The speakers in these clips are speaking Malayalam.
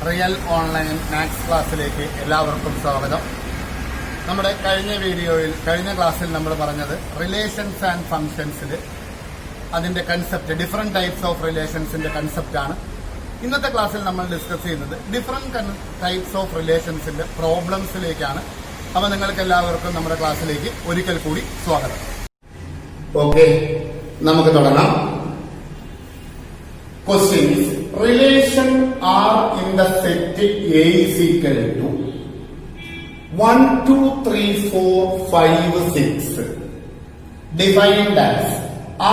റിയൽ ഓൺലൈൻ മാത്സ് ക്ലാസ്സിലേക്ക് എല്ലാവർക്കും സ്വാഗതം. നമ്മുടെ കഴിഞ്ഞ ക്ലാസ്സിൽ നമ്മൾ പറഞ്ഞത് റിലേഷൻസ് ആൻഡ് ഫംഗ്ഷൻസിൽ അതിന്റെ കൺസെപ്റ്റ്, ഡിഫറെന്റ് ടൈപ്സ് ഓഫ് റിലേഷൻസിന്റെ കൺസെപ്റ്റാണ്. ഇന്നത്തെ ക്ലാസ്സിൽ നമ്മൾ ഡിസ്കസ് ചെയ്യുന്നത് ഡിഫറെന്റ് ടൈപ്സ് ഓഫ് റിലേഷൻസിന്റെ പ്രോബ്ലംസിലേക്കാണ്. അപ്പൊ നിങ്ങൾക്ക് എല്ലാവർക്കും നമ്മുടെ ക്ലാസ്സിലേക്ക് ഒരിക്കൽ കൂടി സ്വാഗതം. ഓക്കെ, നമുക്ക് തുടങ്ങാം. Questions. Relation R in the set A is equal to 1, 2, 3, 4, 5, 6. Defined as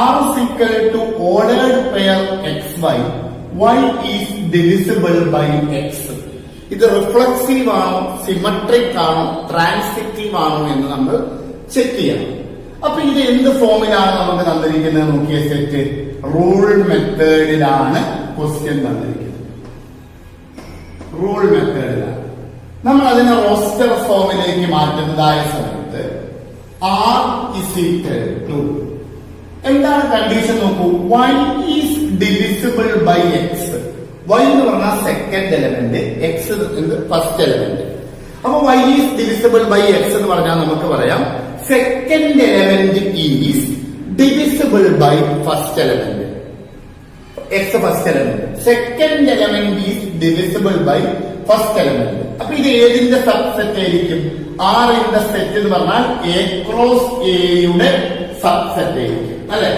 R is equal to ordered pair XY. Y is divisible by X. ഇത് റിഫ്ലക്സീവ് ആണോ, സിമട്രിക് ആണോ, ട്രാൻസിറ്റീവ് ആണോ എന്ന് നമ്മൾ ചെക്ക് ചെയ്യണം. അപ്പൊ ഇത് എന്ത് ഫോമിലാണ് നമുക്ക് തന്നിരിക്കുന്നത് നോക്കിയ സെറ്റ്? റൂൾ മെത്തേഡിലാണ് ക്വസ്റ്റ്യൻ തന്നിരിക്കുന്നത്. റൂൾ മെത്തേഡിലാണ്. നമ്മൾ അതിനെ റോസ്റ്റർ ഫോമിലേക്ക് മാറ്റുന്നതായ സമയത്ത് R is equal to എന്താണ് കണ്ടീഷൻ നോക്കൂ. Y is divisible by X. Y എന്ന് പറഞ്ഞാൽ second element, X first element. അപ്പൊ Y is divisible by X എന്ന് പറഞ്ഞാൽ നമുക്ക് പറയാം second element is divisible by first element. X first element, second element is divisible by first element. അപ്പൊ ഇത് ഏതിന്റെ സബ്സെറ്റ് ആയിരിക്കും? R ന്റെ സെറ്റ് എന്ന് പറഞ്ഞാൽ A ക്രോസ് A യുടെ സബ്സെറ്റ് ആയിരിക്കും, അല്ലെ?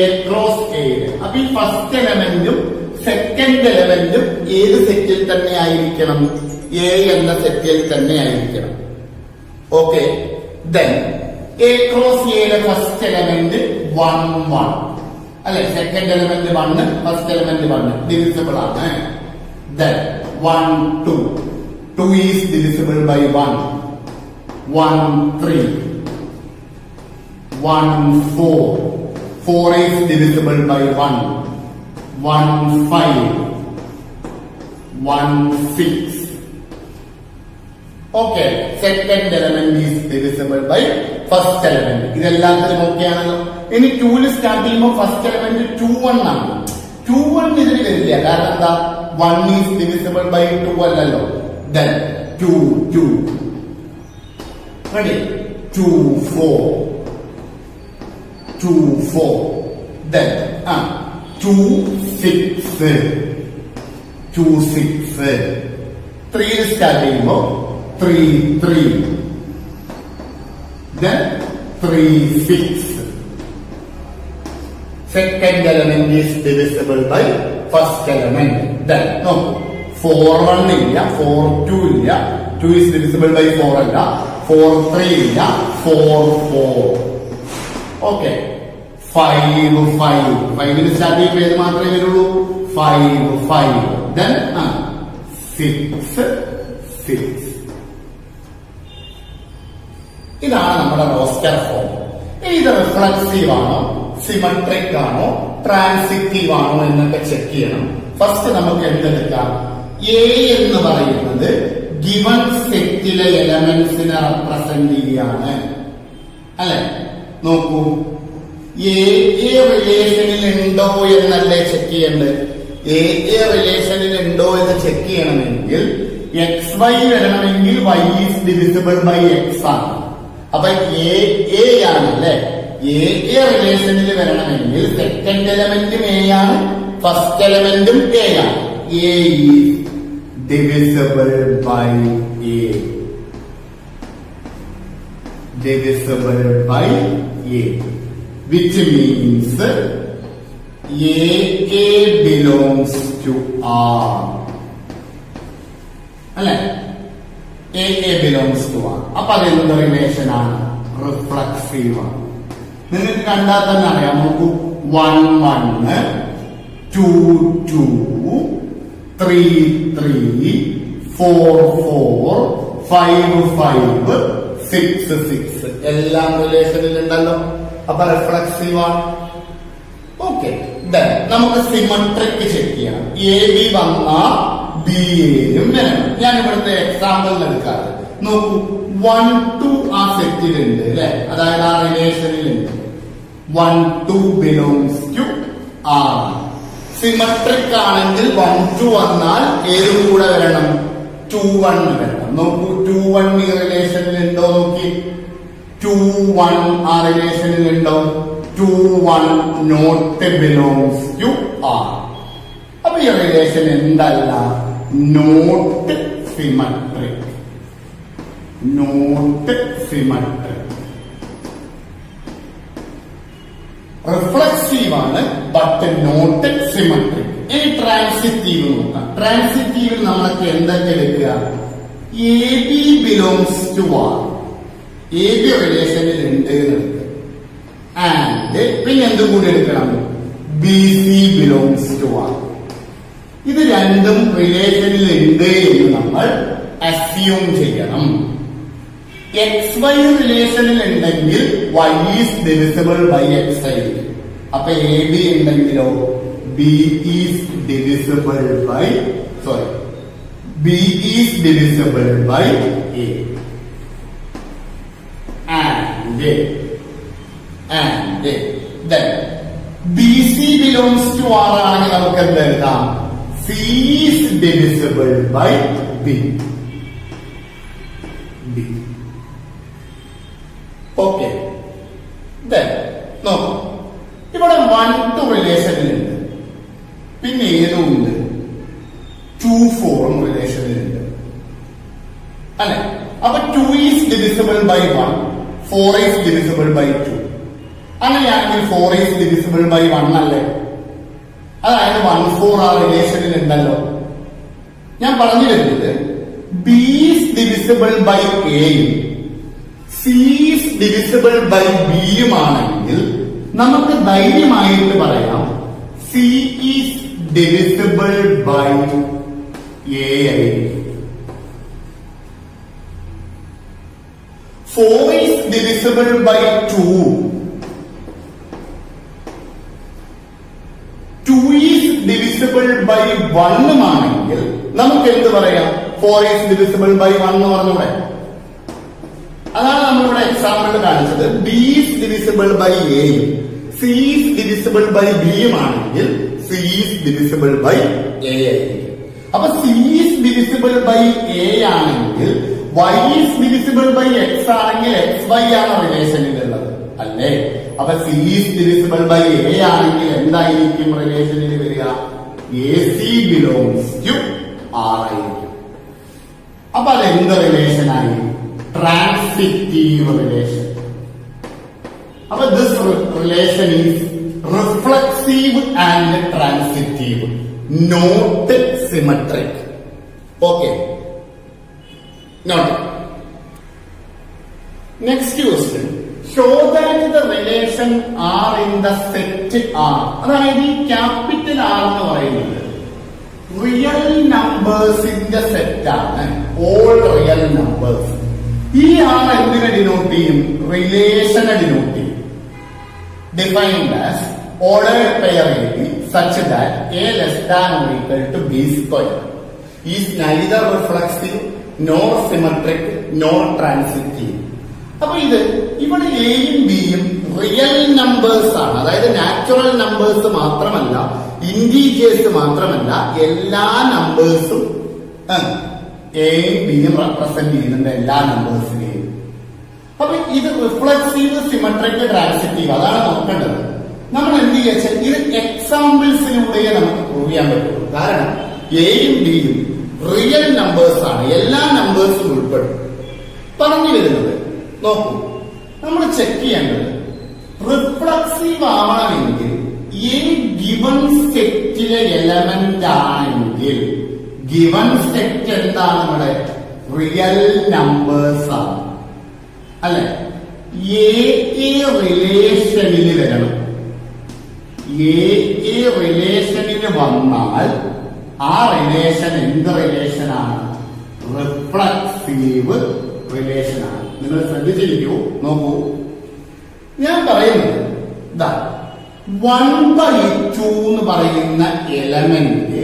A ക്രോസ് A യുടെ. അപ്പൊ ഈ ഫസ്റ്റ് എലമെന്റും സെക്കൻഡ് എലമെന്റും ഏത് സെറ്റിൽ തന്നെ ആയിരിക്കണം? A എന്ന സെറ്റിൽ തന്നെ ആയിരിക്കണം. Okay, then A cross A യുടെ ഫസ്റ്റ് എലമെന്റ് 1, 1, അല്ലെ? Second element 1, first element 1, divisible ആണ്. Then 1, 2, 2 is divisible by 1, 1, 3, 1, 4, 4 is divisible by 1, 1, 5, 1, 6. Okay, second element is divisible by first element. ഇതെല്ലാത്തിനും ഓക്കെ ആണല്ലോ. ഇനി 2 സ്റ്റാർട്ട് ചെയ്യുമ്പോൾ ഫസ്റ്റ് എലമെന്റ് 2, 1 ആണ്. 2, 1 ഇതിന് വരില്ല. കാരണം എന്താ? 1 ഈസ് ഡിവിസിബിൾ ബൈ 2 അല്ലല്ലോ. Then 2, 2, ready? 2, 4, 2, 4. ദെൻ 2, 6, 2, 6. 3 സ്റ്റാർട്ട് ചെയ്യുമ്പോൾ 3, 3. Then 3, 6. Second element is divisible by first element. Then no, 4, 1 ഇല്ല, 4, 2 ഇല്ല, 2 is divisible by 4 അല്ല, 4, 3 ഇല്ല, 4, 4. Okay, 5, 5. 5 സ്റ്റാർട്ട് ചെയ്യുമ്പോൾ ഏത് മാത്രമേ വരുള്ളൂ? 5, 5. Then 6, 6. ഇതാണ് നമ്മുടെ റോസ്റ്റർ ഫോം. ഇത് റിഫ്ലക്സീവ് ആണോ, സിമട്രിക് ആണോ, ട്രാൻസിറ്റീവ് ആണോ എന്നൊക്കെ ചെക്ക് ചെയ്യണം. ഫസ്റ്റ് നമുക്ക് എന്തെടുക്കാം? എ എന്ന് പറയുന്നത് ഗിവൺ സെറ്റിലെ എലമെന്റ്സിനെ റെപ്രസെന്റ് ചെയ്യാണ്, അല്ലെ? നോക്കൂ, എ റിലേഷനിൽ ഉണ്ടോ എന്നല്ലേ ചെക്ക് ചെയ്യേണ്ടത്. എ റിലേഷനിൽ ഉണ്ടോ എന്ന് ചെക്ക് ചെയ്യണമെങ്കിൽ XY വരണമെങ്കിൽ Y is divisible by X ആണ്. അപ്പൊ എ ആണ്, അല്ലെ? എ റിലേഷനിൽ വരണമെങ്കിൽ സെക്കൻഡ് എലമെന്റും എ ആണ്, ഫസ്റ്റ് എലമെന്റും എ ആണ്. A is divisible by A, divisible by A, which means A belongs to R, അല്ലെ? A belongs to R. അപ്പൊ അതെന്ത് റിലേഷൻ ആണ്? റിഫ്ലക്സീവ് ആണ്. നിങ്ങൾക്ക് കണ്ടാൽ തന്നെ അറിയാം. നോക്കൂ, 1, 1, 2, 2, 3, 3, 4, 4, 5, 5, 6, 6. എല്ലാം റിലേഷനിൽ ഉണ്ടല്ലോ. അപ്പൊ റിഫ്ലക്സീവ് ആണ്. ഓക്കെ, നമുക്ക് സിമട്രിക് ചെക്ക് ചെയ്യാം. എ ബി വന്നാ ബി എയും വരണം. ഞാൻ ഇവിടുത്തെ എക്സാമ്പിൾ എടുക്കാറ്. നോക്കൂ, 1, 2 ആ സെറ്റിലുണ്ട്, അല്ലെ? അതായത് ആ റിലേഷനിലുണ്ട്. 1, 2 ബിലോങ്സ് ടു ആർ. സിമട്രിക് ആണെങ്കിൽ 1 2 വന്നാൽ ഏതും കൂടെ വരണം 2 1 വരണം. നോക്കൂ 2 1 ഈ റിലേഷനിൽ ഉണ്ടോ നോക്കി. 2 1 ആ റിലേഷനിൽ ഉണ്ടോ. 2 1 നോട്ട് ബിലോങ്സ് ടു ആർ. അപ്പൊ ഈ റിലേഷൻ എന്തല്ല, not symmetric. Not symmetric. Reflexive ആണ് ബട്ട് നോട്ട് സിമട്രിക്. ഇനി ട്രാൻസിറ്റീവ് നോക്കാം. ട്രാൻസിറ്റീവിൽ നമ്മളൊക്കെ എന്തൊക്കെ എടുക്കുക, A B belongs to R. A B റിലേഷനിൽ ഉണ്ട് എടുക്കുക. ആൻഡ് പിന്നെ എന്തും കൂടി എടുക്കണം, B C belongs to R. ഇത് രണ്ടും റിലേഷനിൽ ഉണ്ട് എന്ന് നമ്മൾ അസ്യൂം ചെയ്യണം. എക്സ് വൈ റിലേഷനിൽ ഉണ്ടെങ്കിൽ y is divisible by x ആയിരിക്കും. അപ്പൊ എ ബി ഉണ്ടെങ്കിലോ B is divisible by B is divisible by A. And then B C belongs to R ആണെങ്കിൽ നമുക്ക് എന്ത് എഴുതാം, C is divisible by B. Okay. നോക്കൂ, ഇവിടെ 1 2 റിലേഷനിലുണ്ട്, പിന്നെ ഏതും ഉണ്ട് 2 4 റിലേഷനിലുണ്ട് അല്ലെ. അപ്പൊ 2 is divisible by 1, 4 is divisible by 2. അങ്ങനെയാണെങ്കിൽ 4 ഈസ് ഡിവിസിബിൾ ബൈ 1 അല്ലേ. അതായത് 1 4 ആ റിലേഷനിൽ ഉണ്ടല്ലോ. ഞാൻ പറഞ്ഞു വരുന്നത് ബി ഈസ് ഡിവിസിബിൾ ബൈ എയും സി ഈസ് ഡിവിസിബിൾ ബൈ ബിയുമാണെങ്കിൽ നമുക്ക് ധൈര്യമായിട്ട് പറയാം C is divisible by A ആയിരിക്കും. 4 is divisible by 2, 2 is divisible by 1 ആണെങ്കിൽ നമുക്ക് എന്ത് പറയാം, 4 ഈസ് ഡിവിസിബിൾ ബൈ 1 എന്ന് പറഞ്ഞൂടെ. അതാണ് നമ്മളിവിടെ എക്സാമ്പിൾ കാണിച്ചത്. ബി ഈസ് ഡിവിസിബിൾ ബൈ എയും സി ഈസ് ഡിവിസിബിൾ ബൈ ബിയും ആണെങ്കിൽ C is divisible by A ആയിരിക്കും. അപ്പൊ C is divisible by A ആണെങ്കിൽ Y is divisible by X ആണെങ്കിൽ എക്സ് വൈ ആണ് റിലേഷനിലുള്ളത് അല്ലേ. അപ്പൊ C is divisible by A ആണെങ്കിൽ എന്തായിരിക്കും റിലേഷനിൽ വരിക, A C belongs to R ആയിരിക്കും. അപ്പൊ അതെന്ത് റിലേഷനായി, ട്രാൻസിറ്റീവ് റിലേഷൻ. അപ്പൊ this relation is reflexive and transitive, not symmetric. Okay, not. Next question, show that the relation R in the set R. അതായത് ഈ ക്യാപിറ്റൽ ആർ എന്ന് പറയുന്നത് റിയൽ നമ്പേഴ്സിന്റെ സെറ്റാണ്, ഓൾ റിയൽ നമ്പേഴ്സ്. ഈ ആർ എന്തിനെ ഡിനോട്ട് ചെയ്യും, റിലേഷനെ ഡിനോട്ട് ചെയ്യും. Defined as ordered pair A B such that A less than or equal to B square is neither reflexive nor symmetric nor transitive. അപ്പൊ ഇത് ഇവിടെ എയും ബിയും റിയൽ നമ്പേഴ്സ് ആണ്. അതായത് നാച്ചുറൽ നമ്പേഴ്സ് മാത്രമല്ല, ഇന്റീജേഴ്സ് മാത്രമല്ല, എല്ലാ നമ്പേഴ്സും എയും ബിയും റെപ്രസെന്റ് ചെയ്യുന്നുണ്ട്, എല്ലാ നമ്പേഴ്സിനെയും. അപ്പൊ ഇത് റിഫ്ലക്സീവ് സിമട്രിക് ട്രാൻസിറ്റീവ് അതാണ് നോക്കേണ്ടത്. നമ്മൾ എന്ത് ചെയ്യാച്ചാൽ ഇത് എക്സാമ്പിൾസിലൂടെ നമുക്ക് പ്രൂവ് ചെയ്യാൻ പറ്റുള്ളൂ. കാരണം എയും ബിയും റിയൽ നമ്പേഴ്സ് ആണ്, എല്ലാ നമ്പേഴ്സും ഉൾപ്പെടും. പറഞ്ഞു വരുന്നത് നോക്കൂ, നമ്മൾ ചെക്ക് ചെയ്യേണ്ടത് റിഫ്ലക്സീവ് ആവണമെങ്കിൽ ഈ ഗിവൺ സെറ്റിലെ എലമെന്റ് ആണെങ്കിൽ, ഗിവൺ സെറ്റ് എന്താണ് നമ്മുടെ റിയൽ നമ്പേഴ്സ് ആണ് അല്ലെ. എ റിലേഷനിൽ വരണം. എ റിലേഷനിൽ വന്നാൽ ആ റിലേഷൻ എന്ത് റിലേഷനാണ്, റിഫ്ലക്സീവ് റിലേഷനാണ്. നിങ്ങൾ ശ്രദ്ധിച്ചിരിക്കൂ, നോക്കൂ. ഞാൻ പറയുന്നത് ഇതാ 1/2 എന്ന് പറയുന്ന എലമെന്റ്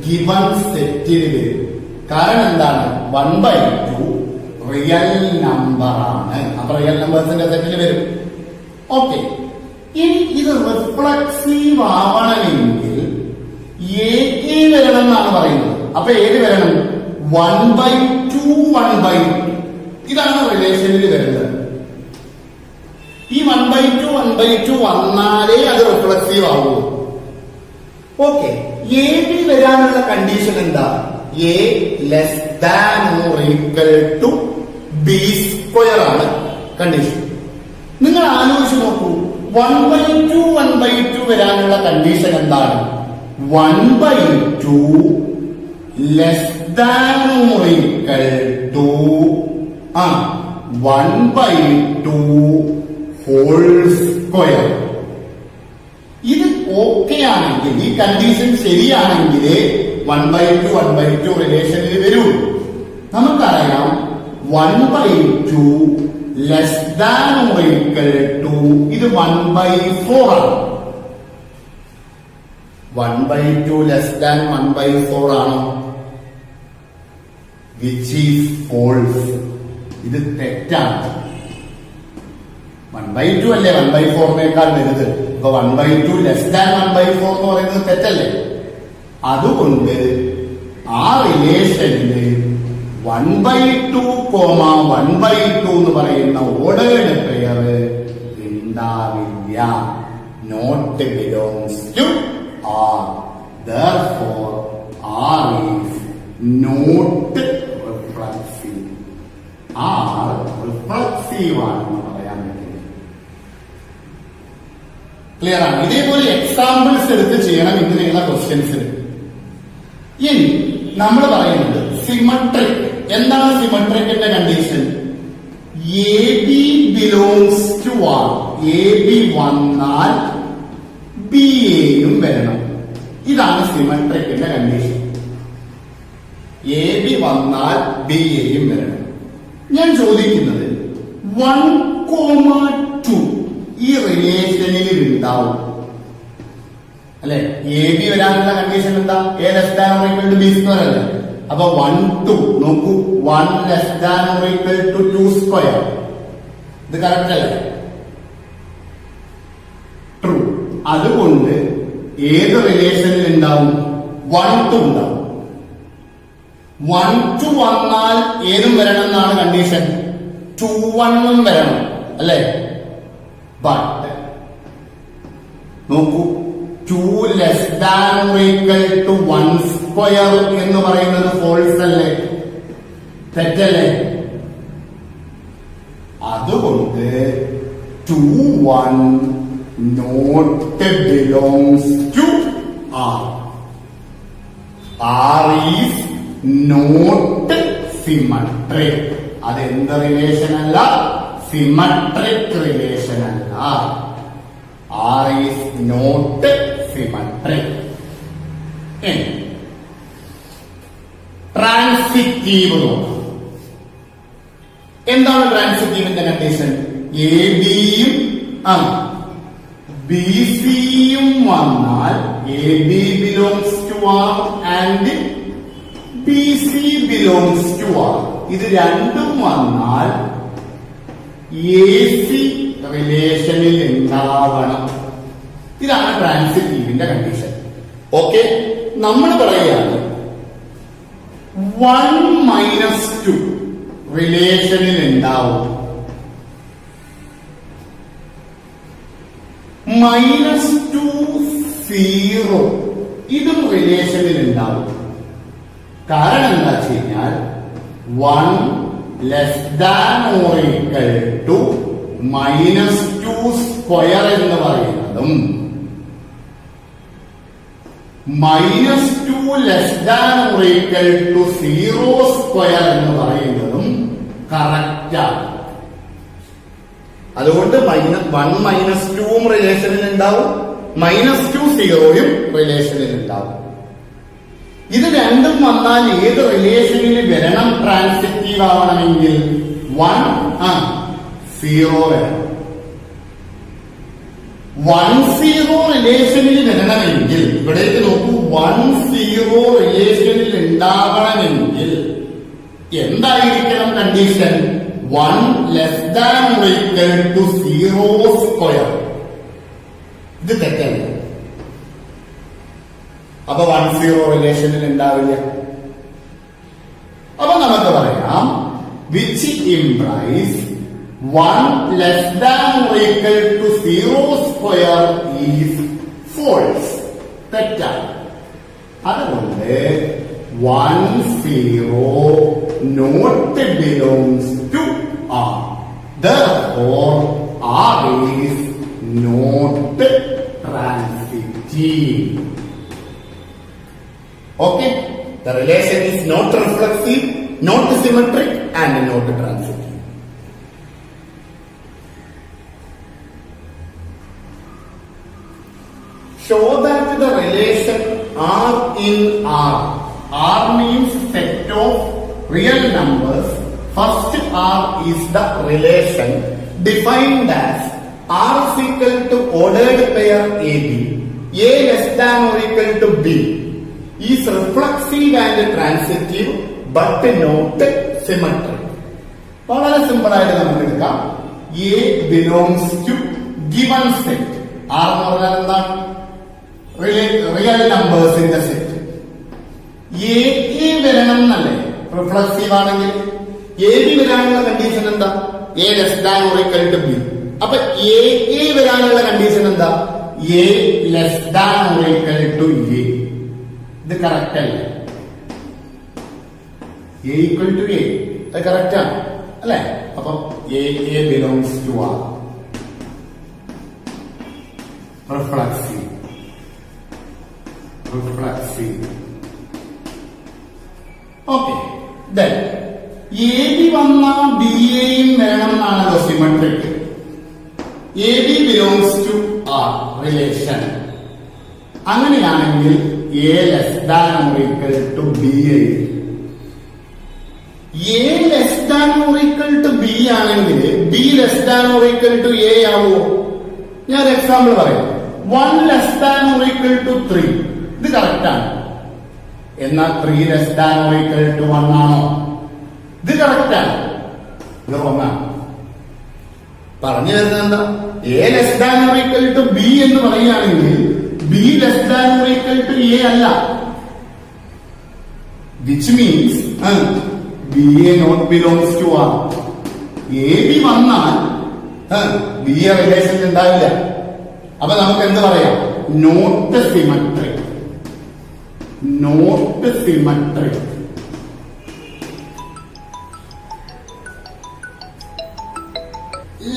ഗിവൺ സെറ്റിൽ വരും. കാരണം എന്താണ്, 1/2 റിയൽ നമ്പർ ആണ്. അപ്പൊ റിയൽ നമ്പേഴ്സിന്റെ സെറ്റിൽ വരും. ഓക്കെ, ഇനി ഇത് റിഫ്ലക്സീവ് ആവണമെങ്കിൽ എ വരണം എന്നാണ് പറയുന്നത്. അപ്പൊ ഏത് വരണം? 1/2 1/2. ഇതാണ് റിലേഷനിൽ വരുന്നത്. ഈ 1/2 1/2 വന്നാലേ അത് റിഫ്ലക്സീവ് ആവൂ. ഓക്കെ, എ ബി വരാനുള്ള കണ്ടീഷൻ എന്താ? A less than or equal to B square ആണ് കണ്ടീഷൻ. നിങ്ങൾ ആലോചിച്ച് നോക്കൂ, 1/2 1/2 വരാനുള്ള കണ്ടീഷൻ എന്താണ്? 1/2 less than or equal to 1/2 whole square. ഇത് ഓക്കെ ആണെങ്കിൽ, ഈ കണ്ടീഷൻ ശരിയാണെങ്കിൽ 1/2 1/2 റിലേഷനിൽ വരൂ. നമുക്കറിയാം 1/2 less than or equal to ഇത് 1/4 ആണ്. 1/2 ലെസ് ദാൻ 1/4 ആണോ? Which is false. ഇത് തെറ്റാണ്. 1/2 അല്ലേ 1/4 വലുത്. അപ്പൊ 1/2 ലെസ് ദാൻ 1/4 എന്ന് പറയുന്നത് തെറ്റല്ലേ? അതുകൊണ്ട് ആ റിലേഷനില് 1/2, 1/2 എന്ന് പറയുന്ന ഓർഡേർഡ് പെയർ ഉണ്ടാവില്ല. Not belongs to R. Therefore R is not reflexive. R reflexive ആണെന്ന് പറയാൻ പറ്റില്ല. ക്ലിയർ ആണ്? ഇതേപോലെ എക്സാമ്പിൾസ് എടുത്ത് ചെയ്യണം ഇങ്ങനെയുള്ള ക്വസ്റ്റ്യൻസ്. ഇനി നമ്മൾ പറയുന്നത് സിമട്രിക്. എന്താണ് സിമട്രിക്കിന്റെ condition? A B belongs to R. A B വന്നാൽ ബി എയും വരണം. ഇതാണ് സിമട്രിക്കിന്റെ കണ്ടീഷൻ. എ ബി വന്നാൽ ബി എയും വരണം. ഞാൻ ചോദിക്കുന്നത് 1,2 ഈ റിലേഷനിൽ ഉണ്ടാവും അല്ലെ? എ ബി വരാനുള്ള കണ്ടീഷൻ എന്താ? A less than or equal to B square അല്ലേ? അപ്പൊ 1 2 നോക്കൂ, 1 less than or equal to 2 square. ഇത് കറക്റ്റ് അല്ലേ? ട്രൂ. അതുകൊണ്ട് ഏത് റിലേഷനിൽ ഉണ്ടാവും? 1 2 ഉണ്ടാവും. 1 2 വന്നാൽ ഏതും വരണം എന്നാണ് കണ്ടീഷൻ. 2 1 വരണം അല്ലെ? ബട്ട് നോക്കൂ, 2 less than or equal to 1 square എന്ന് പറയുന്നത് ഫോൾസ് അല്ലേ? തെറ്റല്ലേ? അതുകൊണ്ട് 2 1 not belongs to R. R is not symmetric. അതെന്ത് റിലേഷൻ അല്ല? സിമട്രിക് റിലേഷൻ അല്ല. R is not symmetric. Transitive നോക്കാം. എന്താണ് ട്രാൻസിറ്റീവിന്റെ കണ്ടീഷൻ? എ ബിയും ബി സിയും വന്നാൽ A B belongs to R and B C belongs to R. ഇത് രണ്ടും വന്നാൽ എ സി റിലേഷനിൽ ഉണ്ടാവണം. ഇതാണ് ട്രാൻസിറ്റീവിന്റെ കണ്ടീഷൻ. ഓക്കെ, നമ്മൾ പറയുകയാണ് 1 - 2 റിലേഷനിൽ ഉണ്ടാവും. -2 0 ഇതും റിലേഷനിൽ ഉണ്ടാവും. കാരണം എന്താ വെച്ച് കഴിഞ്ഞാൽ 1 less than or equal to -2 square എന്ന് പറയുന്നതും -2 less than or equal to 0 square എന്ന് പറയുന്നതും കറക്റ്റാണ്. അതുകൊണ്ട് 1 - 2 റിലേഷനിൽ ഉണ്ടാവും, -2 0 റിലേഷനിൽ ഉണ്ടാവും. ഇത് രണ്ടും വന്നാൽ ഏത് റിലേഷനിൽ വരണം? ട്രാൻസിറ്റീവ് ആവണമെങ്കിൽ 1 0 വരണം. 1 0 റിലേഷനിൽ വരണമെങ്കിൽ ഇവിടേക്ക് നോക്കൂ, 1 0 റിലേഷനിൽ ഉണ്ടാവണമെങ്കിൽ എന്തായിരിക്കണം condition? 1 less than or equal to 0 square. ഇത് തെറ്റല്ല. അപ്പൊ 1-0 റിലേഷനിൽ ഉണ്ടാവില്ല. അപ്പൊ നമുക്ക് പറയാം which implies 1 less than or equal to 0 square is false. തെറ്റാണ്. അതുകൊണ്ട് 1-0 not belongs to R. Therefore R is not transitive. Okay? The relation is not reflexive, not symmetric, and not transitive. Show that the relation R in R. R means set of real numbers. First R is the relation defined as R is equal to ordered pair AB, A less than or equal to B, is reflexive and transitive but not symmetric. വളരെ സിമ്പിൾ ആയിട്ട് നമുക്ക് എടുക്കാം. A belongs to given set. R എന്ന് പറഞ്ഞാൽ എന്താണ്? Real നമ്പേഴ്സിന്റെ set. എ വരണം എന്നല്ലേ റിഫ്ലക്സീവ് ആണെങ്കിൽ? എ ബി വരാനുള്ള കണ്ടീഷൻ എന്താ? A less than or equal to B. അപ്പൊ എ വരാനുള്ള കണ്ടീഷൻ എന്താ? A less than or equal to A. ഇത് കറക്റ്റ് അല്ല. എ ഈക്വൽ ടു എ അത് കറക്റ്റ് ആണ് അല്ലെ? അപ്പൊ A belongs to R. Reflexive. Okay. Then A B വന്ന ബി എയും വേണം എന്നാണല്ലോ symmetric. A B belongs to R relation. അങ്ങനെയാണെങ്കിൽ A less than or equal to B. A less than or equal to B ആണെങ്കിൽ B less than or equal to A ആവുമോ? ഞാൻ ഒരു എക്സാമ്പിൾ പറയാം. 1 less than or equal to 3. ഇത് കറക്റ്റ് ആണ്. എന്നാൽ 3 less than or equal to 1 ആണോ? ഇത് കറക്റ്റ് ആണ്. ഇത് റോങ്ങാണ്. പറഞ്ഞു വരുന്നത് എന്താ? A less than or equal to B എന്ന് പറയുകയാണെങ്കിൽ B less than or equal to A അല്ല. Which means B A not belongs to R. A B വന്നാൽ ബി എ റിലേഷൻ ഉണ്ടാവില്ല. അപ്പൊ നമുക്ക് എന്ത് പറയാം? Not symmetric. Not symmetric.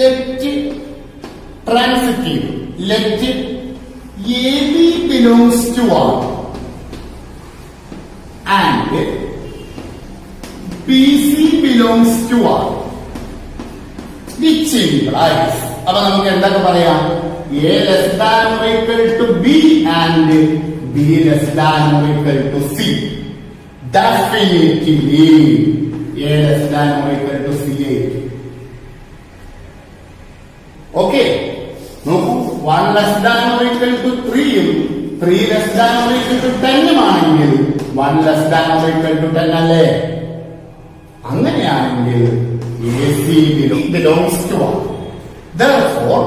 Let transitive. Let A B belongs to R and B C belongs to R. Which implies, അപ്പൊ നമുക്ക് എന്തൊക്കെ പറയാം? A less than or equal to B and B less than or equal to C. Definitely A less than or equal to C. Okay. നോക്കൂ, 1 less than or equal to 3യും 3 less than or equal to 10 ആണെങ്കിൽ 1 less than or equal to 10 അല്ലേ? അങ്ങനെയാണെങ്കിൽ AC belongs to R. Therefore,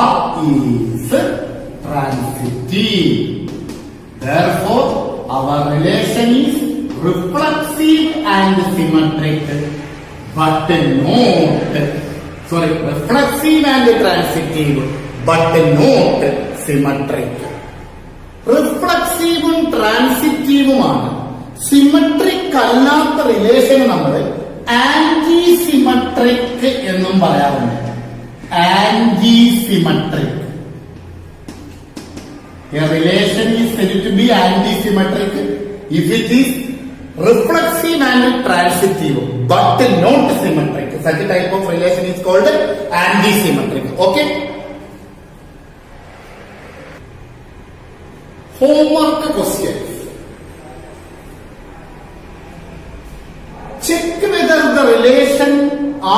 R is transitive. Therefore, our relation is reflexive and symmetric, but not reflexive and transitive, but not symmetric. റിഫ്ലക്സീവും ട്രാൻസിറ്റീവുമാണ്. സിമെട്രിക് അല്ലാത്ത റിലേഷൻ നമ്മൾ ആന്റി സിമെട്രിക് എന്നും പറയാറുണ്ട്. Anti symmetric. A relation is said to be anti-symmetric if it is reflexive and transitive but not symmetric. Such a type of relation is called anti-symmetric. Okay? Homework questions. Check whether the relation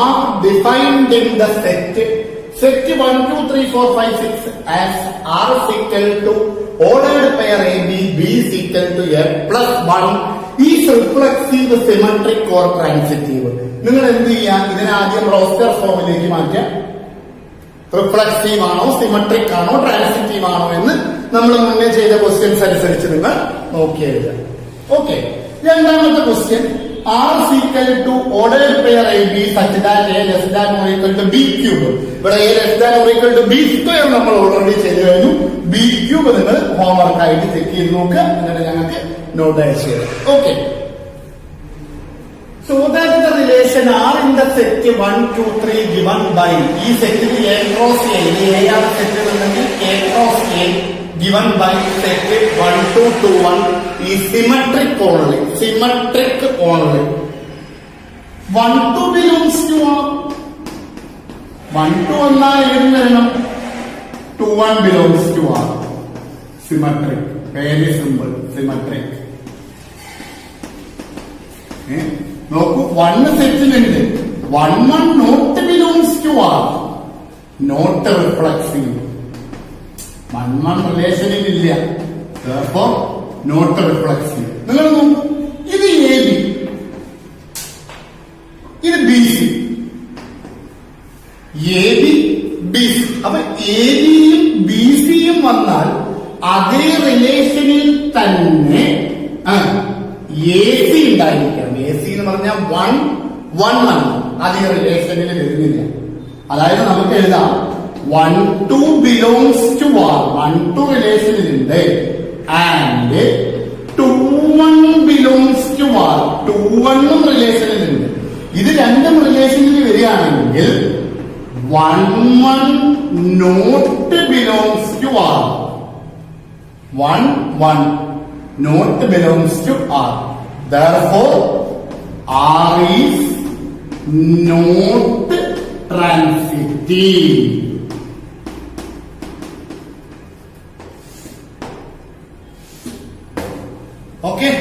are defined in the set 1, 2, 3, 4, 5, 6 as R is equal to ordered pair AB, B is equal to A plus 1 is reflexive, symmetric or transitive. നിങ്ങൾ എന്ത് ചെയ്യാം? ഇതിനെ ആദ്യം റോസ്റ്റർ ഫോമിലേക്ക് മാറ്റാം. റിഫ്ലക്സീവ് ആണോ, സിമെട്രിക് ആണോ, ട്രാൻസിറ്റീവ് ആണോ എന്ന് നമ്മൾ മുന്നേ ചെയ്ത ക്വസ്റ്റ്യൻസ് അനുസരിച്ച് നിങ്ങൾ നോക്കി എഴുതാം. ഓക്കെ, രണ്ടാമത്തെ question R is equal to ordered pair AB such that A less than or equal to B cube. ഇവിടെ A less than or equal to B square നമ്മൾ ഓൾറെഡി ചെയ്തു കഴിഞ്ഞു. B cube നിങ്ങൾ ഹോംവർക്ക് ആയിട്ട് ചെക്ക് ചെയ്ത് നോക്കുക, എന്നിട്ട് ഞങ്ങൾക്ക് നോട്ട് അയച്ചു തരാം. Okay, so that the relation R in the set 1, 2, 3 given by ഈ സെറ്റിൽ A cross A, A ആണ് സെറ്റ് എന്നുണ്ടെങ്കിൽ A cross A given by set 1, 2, 2, 1 is symmetric only. 1, 2 belongs to R. 1, 2 എന്നാൽ ഏത് വരണം? 2, 1 belongs to R. Symmetric. Very simple. Symmetric. നോക്കൂ, 1 സെറ്റിലുണ്ട്. 1, 1 not belongs to R. Not reflexive. 1, 1 റിലേഷനിൽ ഇല്ല. Therefore, not reflexive. നിങ്ങൾ നോക്കൂ, ഇത് AB, ഇത് BC. AB, BC. അപ്പൊ ABയും BCയും വന്നാൽ അതേ റിലേഷനിൽ തന്നെ AC ഉണ്ടായിരിക്കണം. AC എന്ന് പറഞ്ഞാൽ 1, 1 ആണ്. അതേ റിലേഷനിൽ വരുന്നില്ല. അതായത് നമുക്ക് എഴുതാം 1, 2 belongs to R. 1, 2 റിലേഷനിലുണ്ട്. And 2, 1 belongs to R. 2, 1 റിലേഷനിലുണ്ട്. ഇത് രണ്ടും റിലേഷനിൽ വരികയാണെങ്കിൽ 1, 1 not belongs to R. 1, 1 not belongs to R. Therefore, R is not transitive. Okay.